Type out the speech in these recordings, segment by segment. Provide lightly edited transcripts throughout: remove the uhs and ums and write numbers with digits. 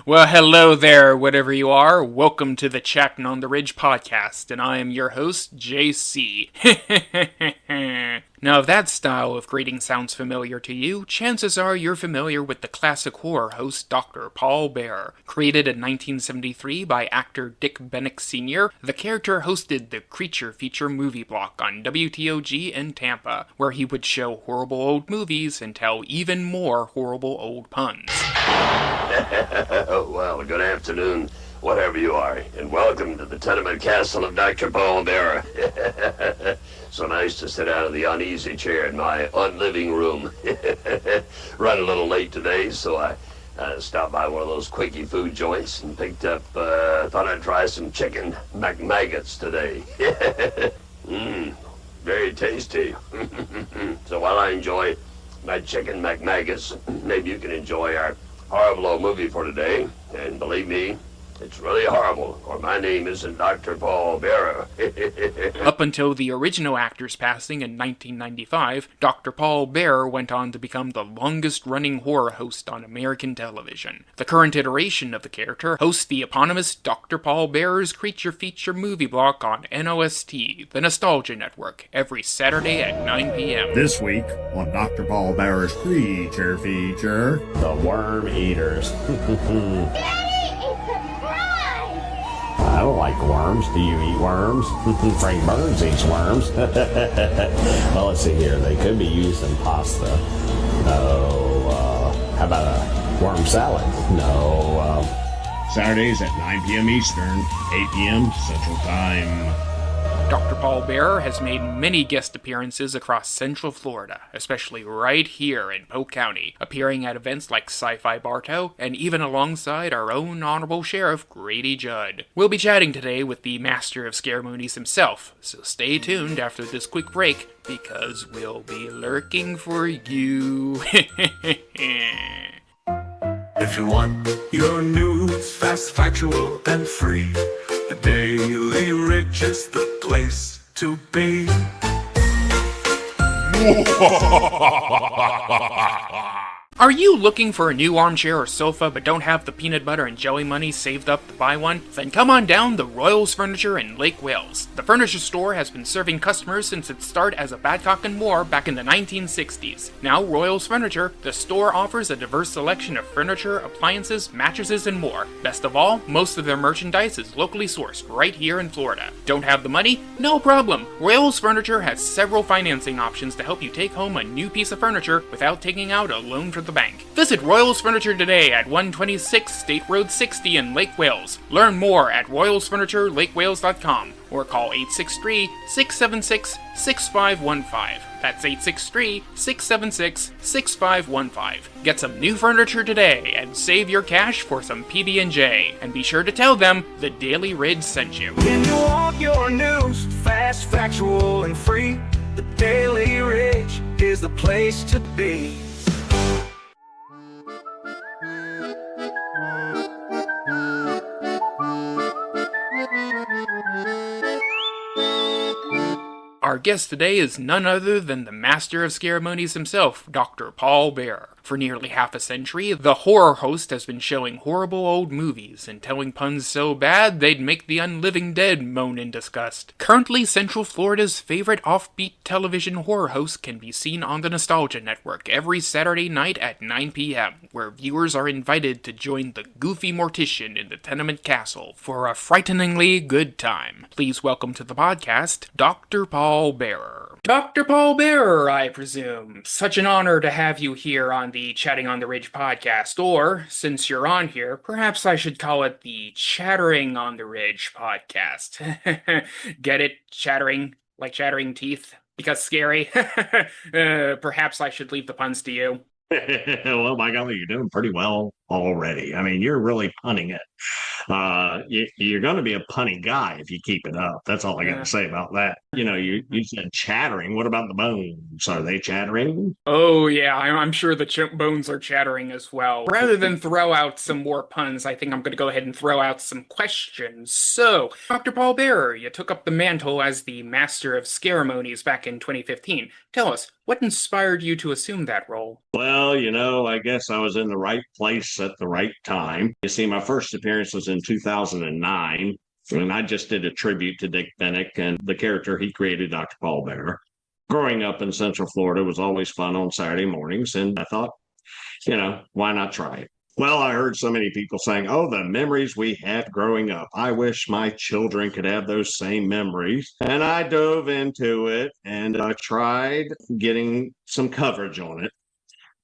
Well, hello there, whatever you are. Welcome to the Chattin' on the Ridge podcast, and I am your host, JC. Now, if that style of greeting sounds familiar to you, chances are you're familiar with the classic horror host Dr. Paul Bearer. Created in 1973 by actor Dick Bennick Sr., the character hosted the Creature feature movie block on WTOG in Tampa, where he would show horrible old movies and tell even more horrible old puns. Well, good afternoon, whatever you are, and welcome to the Tenement Castle of Dr. Paul Bearer. So nice to sit out of the uneasy chair in my unliving room. Run a little late today, so I stopped by one of those quickie food joints and picked up, thought I'd try some chicken McMaggots today. Very tasty. So while I enjoy my chicken McMaggots, maybe you can enjoy our horrible old movie for today. And believe me, it's really horrible, or my name isn't Dr. Paul Bearer. Up until the original actor's passing in 1995, Dr. Paul Bearer went on to become the longest-running horror host on American television. The current iteration of the character hosts the eponymous Dr. Paul Bearer's Creature feature movie block on NOST, the Nostalgia Network, every Saturday at 9 p.m. This week on Dr. Paul Bearer's Creature feature, The Worm Eaters. I don't like worms. Do you eat worms? Frank Burns eats worms. Well, let's see here. They could be used in pasta. No. How about a worm salad? No. Saturdays at 9 p.m. Eastern, 8 p.m. Central Time. Dr. Paul Bearer has made many guest appearances across Central Florida, especially right here in Polk County, appearing at events like Sci-Fi BTO, and even alongside our own Honorable Sheriff Grady Judd. We'll be chatting today with the Master of Ceremonies himself, so stay tuned after this quick break, because we'll be lurking for you. If you want your news fast, factual, and free, the Daily Ridge is the place to be. Are you looking for a new armchair or sofa but don't have the peanut butter and jelly money saved up to buy one? Then come on down to Royals Furniture in Lake Wales. The furniture store has been serving customers since its start as a Badcock and Moore back in the 1960s. Now, Royals Furniture, the store offers a diverse selection of furniture, appliances, mattresses, and more. Best of all, most of their merchandise is locally sourced right here in Florida. Don't have the money? No problem. Royals Furniture has several financing options to help you take home a new piece of furniture without taking out a loan from the bank. Visit Royals Furniture today at 126 State Road 60 in Lake Wales. Learn more at royalsfurniturelakewales.com or call 863-676-6515. That's 863-676-6515. Get some new furniture today and save your cash for some PB&J. And be sure to tell them the Daily Ridge sent you. When you want your news fast, factual, and free, the Daily Ridge is the place to be. Our guest today is none other than the Master of Ceremonies himself, Dr. Paul Bearer. For nearly half a century, the horror host has been showing horrible old movies and telling puns so bad they'd make the unliving dead moan in disgust. Currently, Central Florida's favorite offbeat television horror host can be seen on the Nostalgia Network every Saturday night at 9 p.m., where viewers are invited to join the goofy mortician in the Tenement Castle for a frighteningly good time. Please welcome to the podcast, Dr. Paul Bearer. Dr. Paul Bearer, I presume. Such an honor to have you here on the Chatting on the Ridge podcast, or, since you're on here, perhaps I should call it the Chattering on the Ridge podcast. Get it? Chattering? Like chattering teeth? Because scary? Perhaps I should leave the puns to you. Well, by golly, you're doing pretty well already. I mean, you're really punning it. You're going to be a punny guy if you keep it up. That's all I got to say about that. You said chattering. What about the bones? Are they chattering? Oh, yeah, I'm sure the bones are chattering as well. Rather than throw out some more puns, I think I'm going to go ahead and throw out some questions. So, Dr. Paul Bearer, you took up the mantle as the Master of Ceremonies back in 2015. Tell us, what inspired you to assume that role? Well, I guess I was in the right place at the right time. You see, my first appearance was in 2009, and I just did a tribute to Dick Bennick and the character he created, Dr. Paul Bearer. Growing up in Central Florida was always fun on Saturday mornings, and I thought, why not try it? Well, I heard so many people saying, oh, the memories we had growing up. I wish my children could have those same memories. And I dove into it and I tried getting some coverage on it.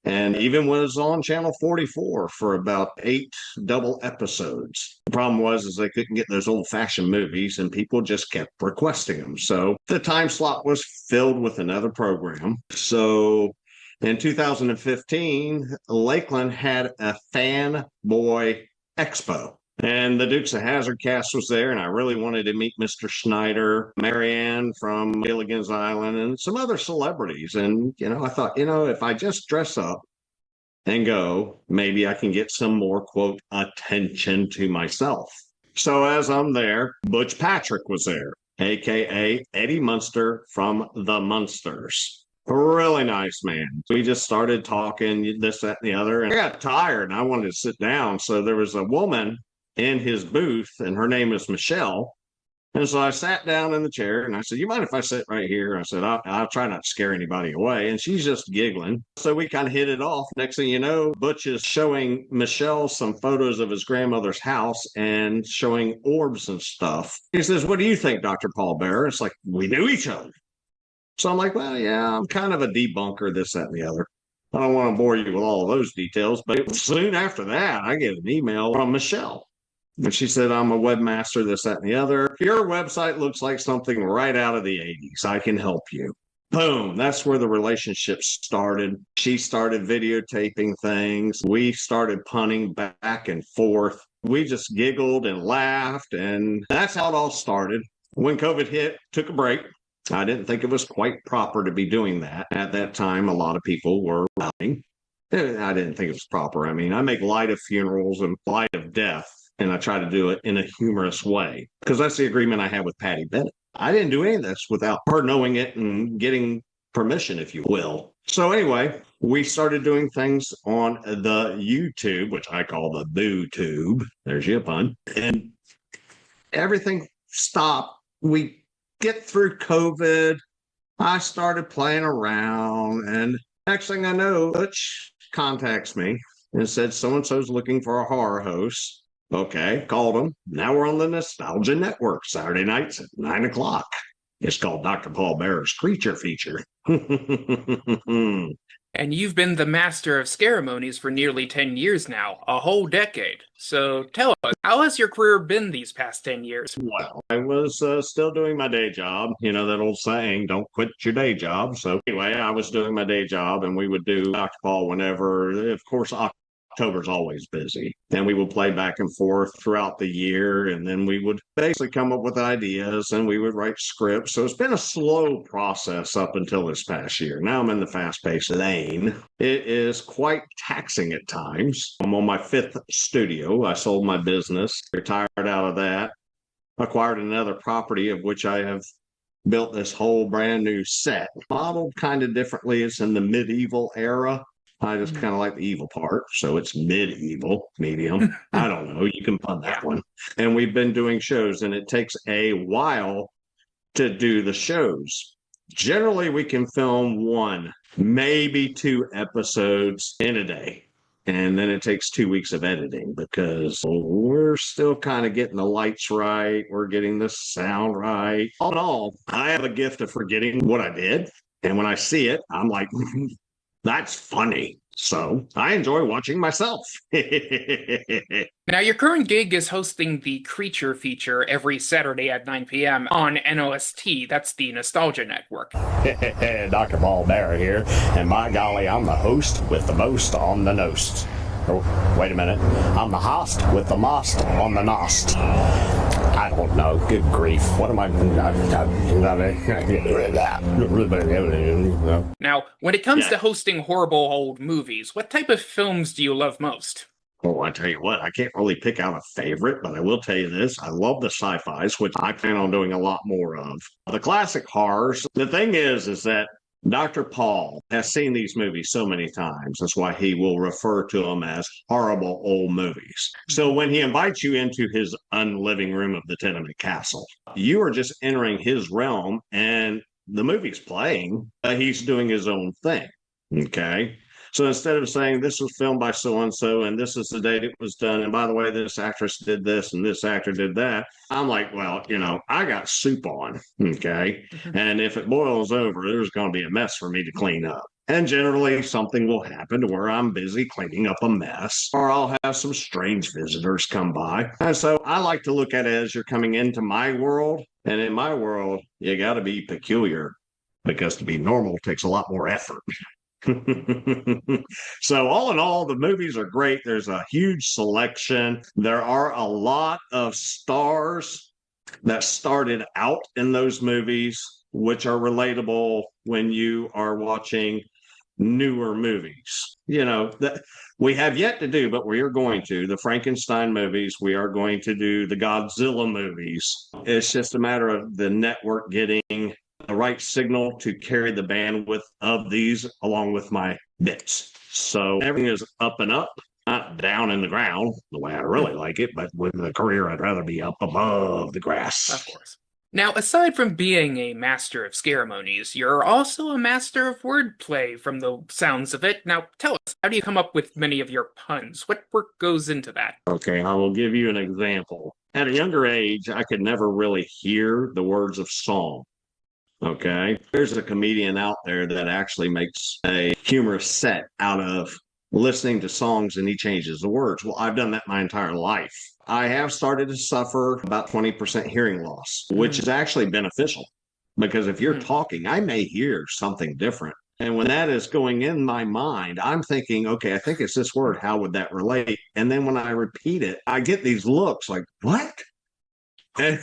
And even was on Channel 44 for about 8 double episodes. The problem was they couldn't get those old-fashioned movies, and people just kept requesting them. So the time slot was filled with another program. So in 2015, Lakeland had a fanboy expo. And the Dukes of Hazzard cast was there, and I really wanted to meet Mr. Schneider, Marianne from Gilligan's Island, and some other celebrities. And, I thought, if I just dress up and go, maybe I can get some more, quote, attention to myself. So as I'm there, Butch Patrick was there, a.k.a. Eddie Munster from the Munsters. A really nice man. We just started talking, this, that, and the other. And I got tired, and I wanted to sit down. So there was a woman in his booth, and her name is Michelle. And so I sat down in the chair, and I said, you mind if I sit right here? I said, I'll try not to scare anybody away. And she's just giggling. So we kind of hit it off. Next thing you know, Butch is showing Michelle some photos of his grandmother's house and showing orbs and stuff. He says, what do you think, Dr. Paul Bearer? It's like, we knew each other. So I'm like, well, yeah, I'm kind of a debunker, this, that, and the other. I don't want to bore you with all of those details, but soon after that, I get an email from Michelle. And she said, I'm a webmaster, this, that, and the other. Your website looks like something right out of the 80s. I can help you. Boom. That's where the relationship started. She started videotaping things. We started punning back and forth. We just giggled and laughed, and that's how it all started. When COVID hit, took a break. I didn't think it was quite proper to be doing that. At that time, a lot of people were laughing. I didn't think it was proper. I mean, I make light of funerals and light of death, and I try to do it in a humorous way because that's the agreement I had with Patty Bennett. I didn't do any of this without her knowing it and getting permission, if you will. So anyway, we started doing things on the YouTube, which I call the Boo Tube. There's your pun. And everything stopped. We get through COVID. I started playing around, and next thing I know, Butch contacts me and said, so-and-so's looking for a horror host. Okay, called him. Now we're on the Nostalgia Network, Saturday nights at 9 o'clock. It's called Dr. Paul Bearer's Creature Feature. And you've been the Master of Ceremonies for nearly 10 years now, a whole decade. So tell us, how has your career been these past 10 years? Well, I was still doing my day job. You know that old saying, don't quit your day job. So anyway, I was doing my day job, and we would do Dr. Paul whenever, of course, October's always busy. And we would play back and forth throughout the year, and then we would basically come up with ideas, and we would write scripts. So it's been a slow process up until this past year. Now I'm in the fast-paced lane. It is quite taxing at times. I'm on my 5th studio. I sold my business, retired out of that, acquired another property of which I have built this whole brand new set. Modeled kind of differently. It's in the medieval era. I just kind of like the evil part. So it's medieval, medium. I don't know. You can pun that one. And we've been doing shows, and it takes a while to do the shows. Generally, we can film 1, maybe 2 episodes in a day. And then it takes 2 weeks of editing because we're still kind of getting the lights right. We're getting the sound right. All in all, I have a gift of forgetting what I did. And when I see it, I'm like, that's funny. So I enjoy watching myself. Now, your current gig is hosting the Creature Feature every Saturday at 9 p.m. on NOST. That's the Nostalgia Network. Dr. Paul Bearer here, and my golly, I'm the host with the most on the NOST. Oh, wait a minute. I'm the host with the most on the NOST. I don't know. Good grief. What am I... Now, when it comes Yeah. to hosting horrible old movies, what type of films do you love most? Oh, I tell you what, I can't really pick out a favorite, but I will tell you this. I love the sci-fis, which I plan on doing a lot more of. The classic horrors. The thing is that Dr. Paul has seen these movies so many times. That's why he will refer to them as horrible old movies. So when he invites you into his unliving room of the Tenement Castle, you are just entering his realm and the movie's playing. He's doing his own thing. Okay. So instead of saying this was filmed by so and so and this is the date it was done, and by the way, this actress did this and this actor did that, I'm like, well, I got soup on, okay? And if it boils over, there's going to be a mess for me to clean up. And generally, something will happen to where I'm busy cleaning up a mess, or I'll have some strange visitors come by. And so I like to look at it as you're coming into my world. And in my world, you got to be peculiar because to be normal takes a lot more effort. So all in all, the movies are great. There's a huge selection. There are a lot of stars that started out in those movies, which are relatable when you are watching newer movies. That we have yet to do, but we are going to. The Frankenstein movies, we are going to do the Godzilla movies. It's just a matter of the network getting the right signal to carry the bandwidth of these along with my bits. So everything is up and up, not down in the ground the way I really like it, but with a career, I'd rather be up above the grass. Of course. Now, aside from being a master of ceremonies, you're also a master of wordplay from the sounds of it. Now, tell us, how do you come up with many of your puns? What work goes into that? Okay, I will give you an example. At a younger age, I could never really hear the words of song. Okay, there's a comedian out there that actually makes a humorous set out of listening to songs and he changes the words. Well, I've done that my entire life. I have started to suffer about 20% hearing loss, which is actually beneficial because if you're talking, I may hear something different. And when that is going in my mind, I'm thinking, okay, I think it's this word. How would that relate? And then when I repeat it, I get these looks like, what? And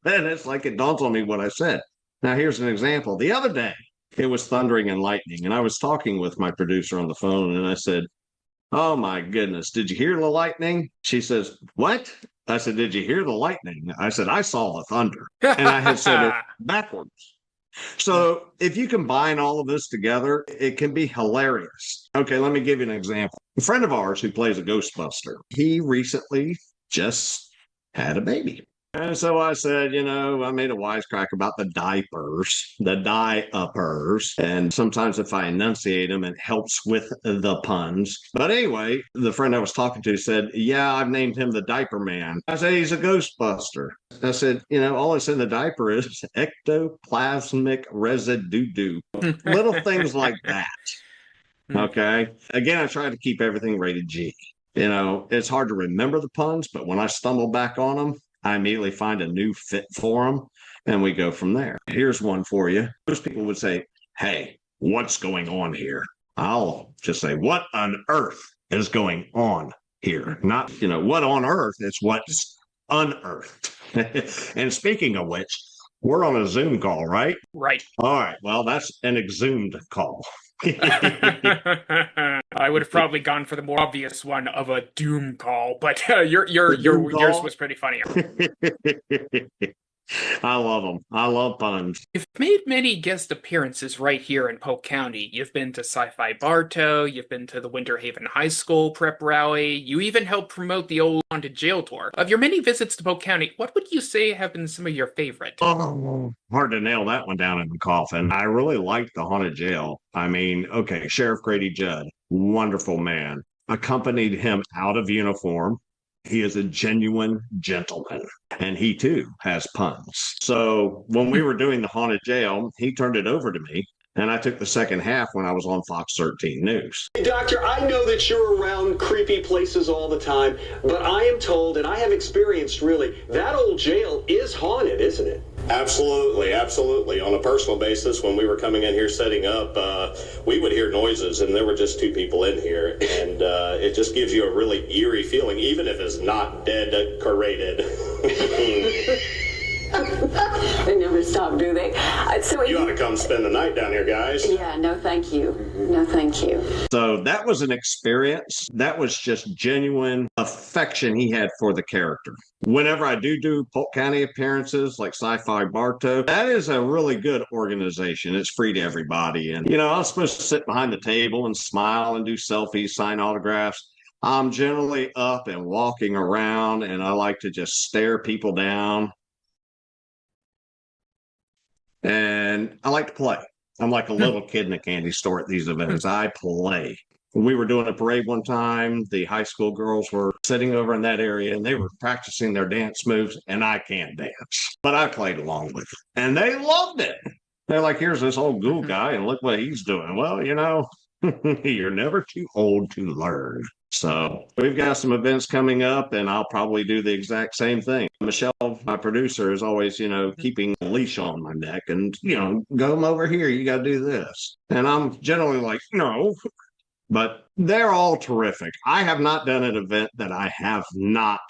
and it's like it dawns on me what I said. Now, here's an example. The other day, it was thundering and lightning, and I was talking with my producer on the phone, and I said, oh, my goodness, did you hear the lightning? She says, what? I said, did you hear the lightning? I said, I saw the thunder. And I had said it backwards. So if you combine all of this together, it can be hilarious. Okay, let me give you an example. A friend of ours who plays a Ghostbuster, he recently just had a baby. And so I said, I made a wisecrack about the diapers, the die-uppers. And sometimes if I enunciate them, it helps with the puns. But anyway, the friend I was talking to said, yeah, I've named him the Diaper Man. I said, he's a Ghostbuster. I said, all that's in the diaper is ectoplasmic residue. Little things like that. Okay. Again, I try to keep everything rated G. It's hard to remember the puns, but when I stumble back on them, I immediately find a new fit for them, and we go from there. Here's one for you. Most people would say, hey, what's going on here? I'll just say, what on earth is going on here? Not, what on earth? It's what's unearthed. And speaking of which, we're on a Zoom call, right? Right. All right. Well, that's an exhumed call. I would have probably gone for the more obvious one of a doom call, but yours was pretty funnier. I love them. I love puns. You've made many guest appearances right here in Polk County. You've been to Sci-Fi BTO, you've been to the Winter Haven High School prep rally, you even helped promote the old haunted jail tour. Of your many visits to Polk County, what would you say have been some of your favorite? Oh, hard to nail that one down in the coffin. I really liked the haunted jail. I mean, okay, Sheriff Grady Judd, wonderful man. Accompanied him out of uniform. He is a genuine gentleman, and he too has puns. So when we were doing the haunted jail, he turned it over to me, And I took the second half when I was on Fox 13 News. Hey, Doctor, I know that you're around creepy places all the time, but I am told, and I have experienced really, that old jail is haunted, isn't it? Absolutely, absolutely. On a personal basis, when we were coming in here setting up, we would hear noises, and there were just two people in here, and it just gives you a really eerie feeling, even if it's not decorated. They never stop, do they? You ought to come spend the night down here, guys. Yeah, no thank you. No thank you. So that was an experience. That was just genuine affection he had for the character. Whenever I do Polk County appearances like Sci-Fi BTO, that is a really good organization. It's free to everybody. And, I'm supposed to sit behind the table and smile and do selfies, sign autographs. I'm generally up and walking around, and I like to just stare people down. And I like to play. I'm like a little kid in a candy store at these events. I play. We were doing a parade one time. The high school girls were sitting over in that area, and they were practicing their dance moves, and I can't dance. But I played along with it, and they loved it. They're like, here's this old ghoul guy, and look what he's doing. Well, you're never too old to learn. So we've got some events coming up, and I'll probably do the exact same thing. Michelle, my producer, is always, keeping a leash on my neck and, go over here. You got to do this. And I'm generally like, no, but they're all terrific. I have not done an event that I have not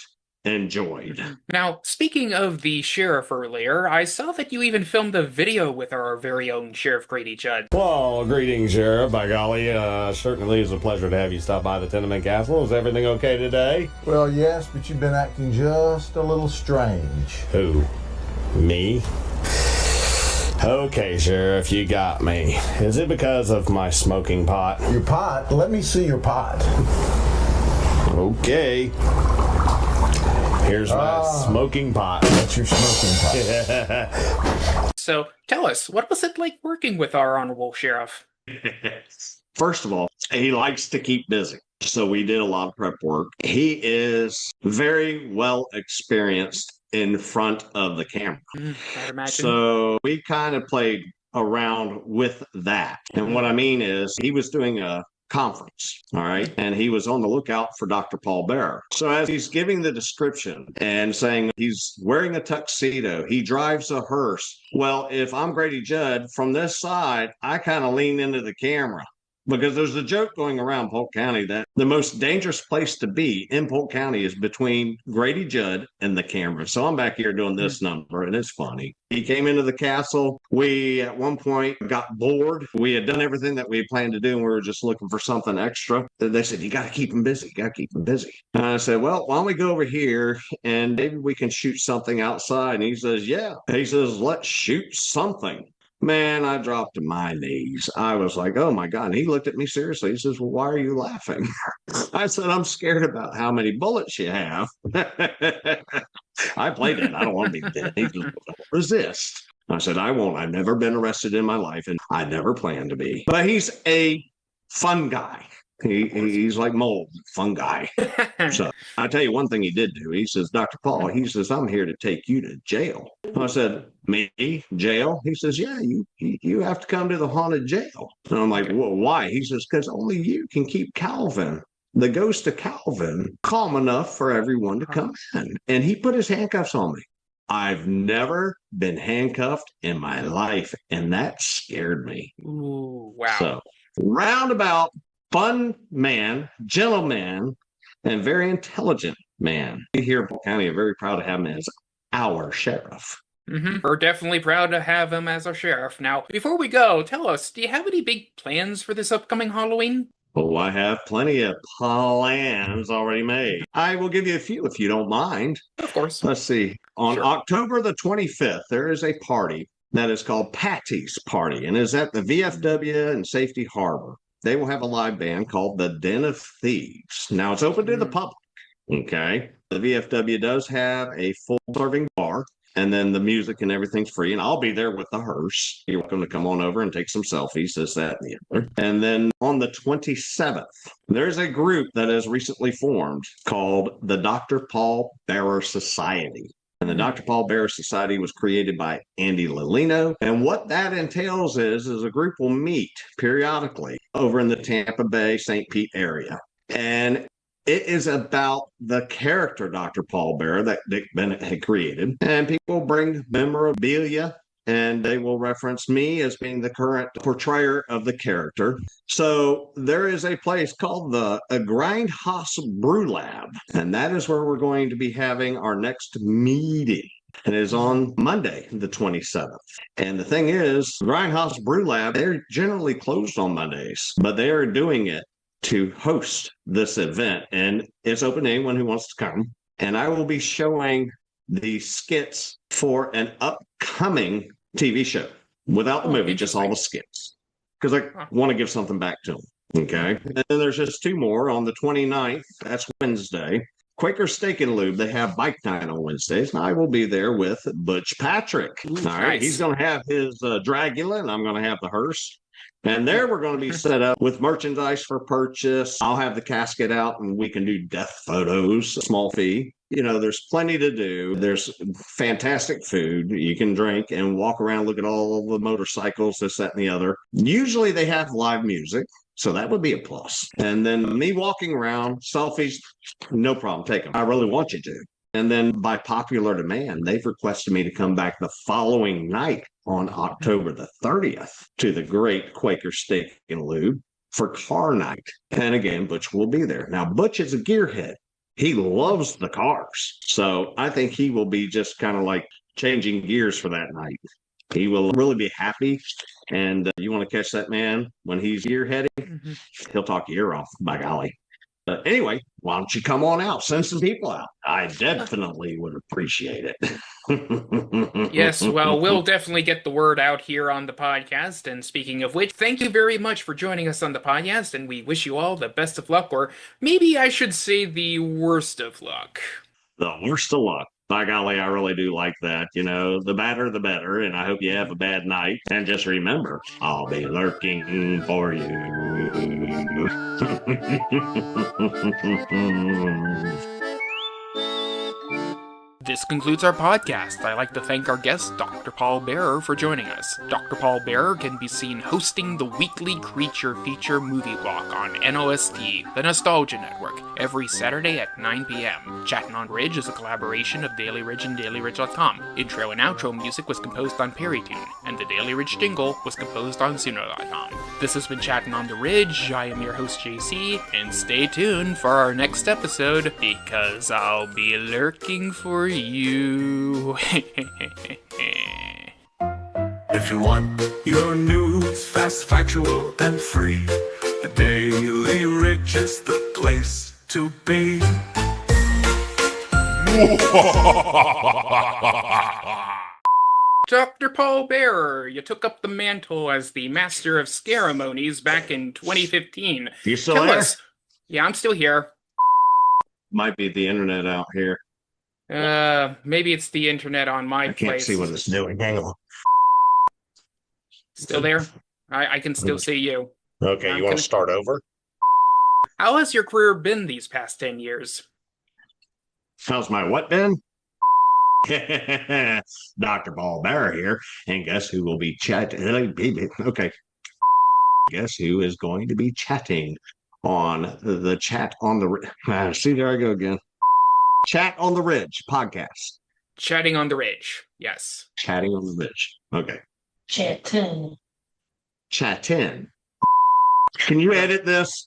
enjoyed. Now, speaking of the sheriff earlier, I saw that you even filmed a video with our very own Sheriff Grady Judd. Well, greetings, Sheriff. By golly, certainly is a pleasure to have you stop by the Tenement Castle. Is everything okay today? Well, yes, but you've been acting just a little strange. Who? Me? Okay, Sheriff, you got me. Is it because of my smoking pot? Your pot? Let me see your pot. Okay. Here's my smoking pot. That's your smoking pot. So, tell us, what was it like working with our honorable sheriff? First of all, he likes to keep busy. So we did a lot of prep work. He is very well experienced in front of the camera. I'd imagine. So we kind of played around with that. And what I mean is he was doing a conference, all right? And he was on the lookout for Dr. Paul Bearer. So as he's giving the description and saying he's wearing a tuxedo, he drives a hearse. Well, if I'm Grady Judd, from this side, I kind of lean into the camera. Because there's a joke going around Polk County that the most dangerous place to be in Polk County is between Grady Judd and the camera. So I'm back here doing this number, and it's funny. He came into the castle. We, at one point, got bored. We had done everything that we had planned to do, and we were just looking for something extra. They said, you got to keep him busy. You got to keep him busy. And I said, well, why don't we go over here, and maybe we can shoot something outside? And he says, yeah. He says, let's shoot something. Man, I dropped to my knees. I was like, oh my God. And he looked at me seriously. He says, well, why are you laughing? I said, I'm scared about how many bullets you have. I played it. I don't want to be dead. He goes, resist. I said, I won't. I've never been arrested in my life, and I never plan to be. But he's a fun guy. He's like mold, fun guy. So I tell you one thing he did do. He says, Dr. Paul, he says, I'm here to take you to jail. I said, me? Jail? He says, yeah, you have to come to the haunted jail. And I'm like, well, why? He says, because only you can keep Calvin, the ghost of Calvin, calm enough for everyone to come in. And he put his handcuffs on me. I've never been handcuffed in my life, and that scared me. Ooh, wow. So roundabout, fun man, gentleman, and very intelligent man. We here in Polk County are very proud to have him as our sheriff. We're definitely proud to have him as our sheriff. Now, before we go, tell us, do you have any big plans for this upcoming Halloween? Oh, I have plenty of plans already made. I will give you a few if you don't mind. Of course. Let's see. On October the 25th, there is a party that is called Patty's Party, and is at the VFW in Safety Harbor. They will have a live band called the Den of Thieves. Now, it's open to the public, okay? The VFW does have a full-serving bar, and then the music and everything's free, and I'll be there with the hearse. You're welcome to come on over and take some selfies, this, that, and the other. And then on the 27th, there's a group that has recently formed called the Dr. Paul Bearer Society. And the Dr. Paul Bear Society was created by Andy Lolino. And what that entails is a group will meet periodically over in the Tampa Bay, St. Pete area. And it is about the character Dr. Paul Bear that Dick Bennett had created. And people bring memorabilia, and they will reference me as being the current portrayer of the character. So there is a place called the Grindhouse Brew Lab, and that is where we're going to be having our next meeting. And it is on Monday, the 27th. And the thing is, Grindhouse Brew Lab, they're generally closed on Mondays, but they are doing it to host this event. And it's open to anyone who wants to come. And I will be showing the skits for an upcoming TV show without the movie, just all the skits, because I want to give something back to them. Okay. And then there's just two more on the 29th. That's Wednesday. Quaker Steak and Lube, they have bike night on Wednesdays, and I will be there with Butch Patrick. All right. He's going to have his Dragula, and I'm going to have the hearse. And there we're going to be set up with merchandise for purchase. I'll have the casket out, and we can do death photos, small fee. You know, there's plenty to do. There's fantastic food. You can drink and walk around, look at all the motorcycles, this, that, and the other. Usually they have live music, so that would be a plus. And then me walking around, selfies, no problem, take them. I really want you to. And then by popular demand, they've requested me to come back the following night on October the 30th to the great Quaker Steak and Lube for car night. And again, Butch will be there. Now, Butch is a gearhead. He loves the cars. So I think he will be just kind of like changing gears for that night. He will really be happy. And you want to catch that man when he's gearheading, he'll talk your ear off, by golly. But anyway, why don't you come on out? Send some people out. I definitely would appreciate it. Yes, well, we'll definitely get the word out here on the podcast. And speaking of which, thank you very much for joining us on the podcast, and we wish you all the best of luck, or maybe I should say the worst of luck. The worst of luck. By golly, I really do like that. You know, the badder, the better. And I hope you have a bad night. And just remember, I'll be lurking for you. This concludes our podcast. I'd like to thank our guest, Dr. Paul Bearer, for joining us. Dr. Paul Bearer can be seen hosting the weekly Creature Feature Movie Block on NOST, the Nostalgia Network, every Saturday at 9 p.m. Chattin' on Ridge is a collaboration of Daily Ridge and DailyRidge.com. Intro and outro music was composed on PerryTune, and the Daily Ridge jingle was composed on Suno.com. This has been Chattin' on the Ridge. I am your host, JC, and stay tuned for our next episode, because I'll be lurking for you. If you want your news fast, factual, and free, the Daily Ridge is the place to be. Dr. Paul Bearer, you took up the mantle as the Master of Ceremonies back in 2015. You still Tell there? us. Yeah, I'm still here. Might be the internet out here. Maybe it's the internet on my I can't place. see what it's doing. Hang on. Still there? I can still see you. Okay, you want to start over? How has your career been these past 10 years? How's my what been? Dr. Paul Bear here, and guess who will be chatting? Okay. Guess who is going to be chatting on the Chat on the see, there I go again. Chat on the Ridge podcast. Chatting on the Ridge, yes. Chatting on the Ridge. Okay. Chatting. Chatting. Can you edit this?